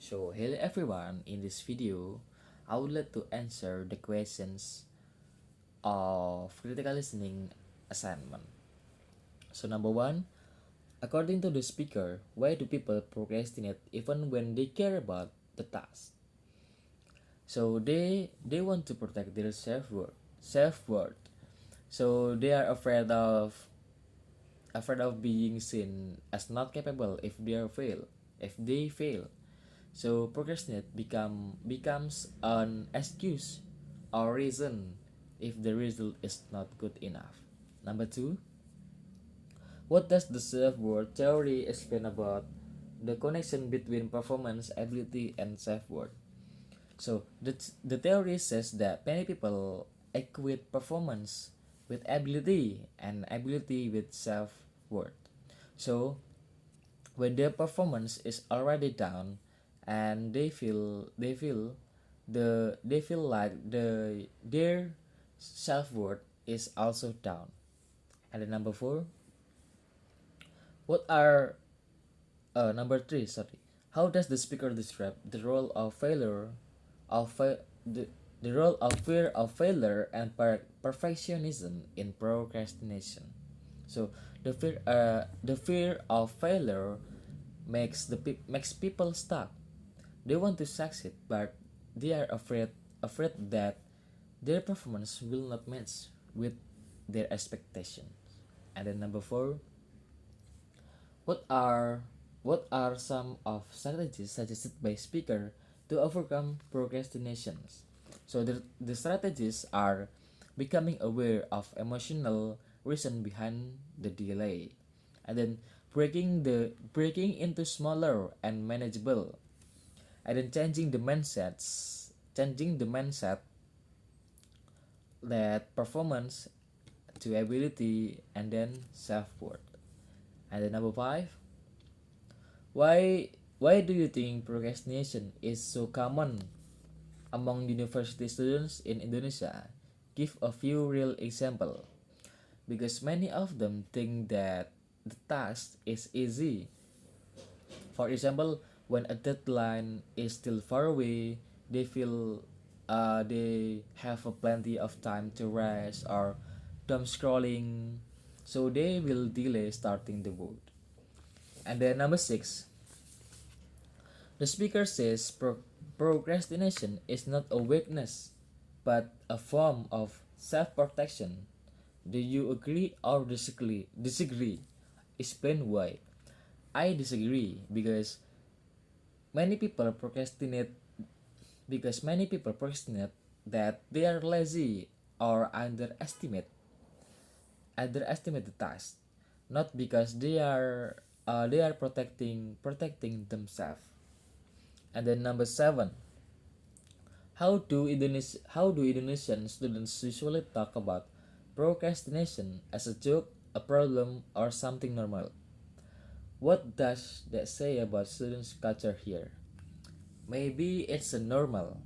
So hello everyone, in this video I would like to answer the questions of critical listening assignment. So number one, according to the speaker, why do people procrastinate even when they care about the task? So they want to protect their self worth. So they are afraid of being seen as not capable if they fail. So procrastinate becomes an excuse or reason if the result is not good enough. Number two, what does the self-worth theory explain about the connection between performance, ability, and self-worth? So the theory says that many people equate performance with ability and ability with self-worth. So when their performance is already down and they feel like their self-worth is also down. And then number four, what are number three, sorry, how does the speaker describe the role of failure of the role of fear of failure and perfectionism in procrastination? So the fear of failure makes people stuck. They want to succeed, but they are afraid that their performance will not match with their expectations. And then number four, what are what are some of strategies suggested by speaker to overcome procrastinations? So the strategies are becoming aware of emotional reason behind the delay, and then breaking into smaller and manageable, and then changing the mindset that performance to ability and then self-worth. And then number five, why do you think procrastination is so common among university students in Indonesia? Give a few real example, because many of them think that the task is easy. For example, when a deadline is still far away, they feel they have a plenty of time to rest or dumb scrolling, so they will delay starting the work. And then number six, the speaker says procrastination is not a weakness, but a form of self-protection. Do you agree or disagree? Explain why. I disagree many people procrastinate many people procrastinate that they are lazy or underestimate the task, not because they are protecting themselves. And then number seven, how do Indonesian students usually talk about procrastination as a joke, a problem, or something normal? What does that say about students' culture here? Maybe it's a normal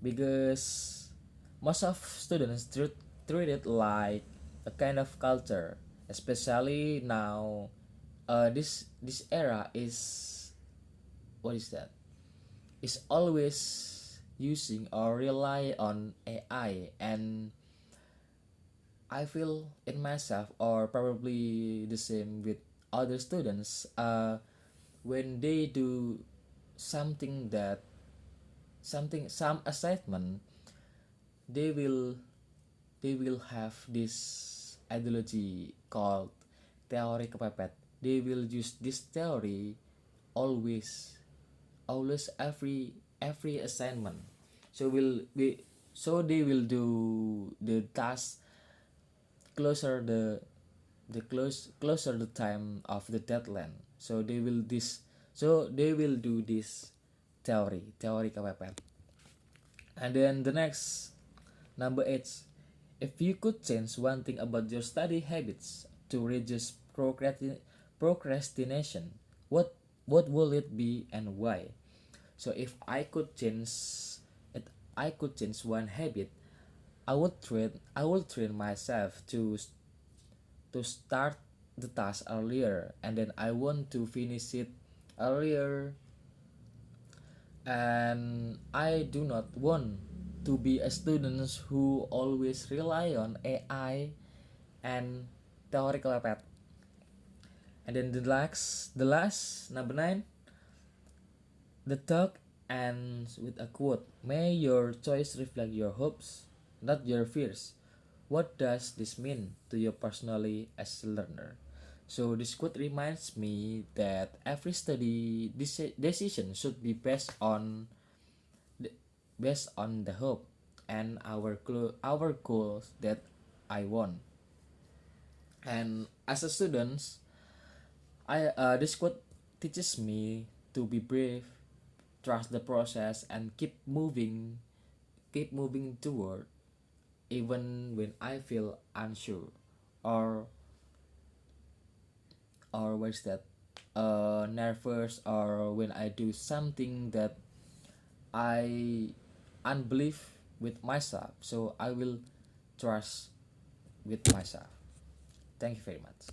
because most of students treat it like a kind of culture, especially now. This era is, what is that, is always using or rely on AI, and I feel in myself, or probably the same with other students, when they do something that some assignment, they will they will have this ideology called teori kepepet. They will use this theory always, every assignment. So will we so they will do the task closer closer the time of the deadline. So they will do this teori kepepet. And then the next, number 8, if you could change one thing about your study habits to reduce procrastination, what will it be and why? So if I could change one habit, I will train myself to start the task earlier, and then I want to finish it earlier, And I do not want to be a student who always rely on AI and theoretical path. And then the last number 9, the talk ends with a quote. May your choice reflect your hopes, not your fears. What does this mean to you personally as a learner? So this quote reminds me that every study decision should be the, based on the hope and our goals that I want. And as a student, I this quote teaches me to be brave, trust the process, and keep moving toward even when I feel unsure, or what's that, nervous, or when I do something that I unbelieve with myself. So I will trust with myself. Thank you very much.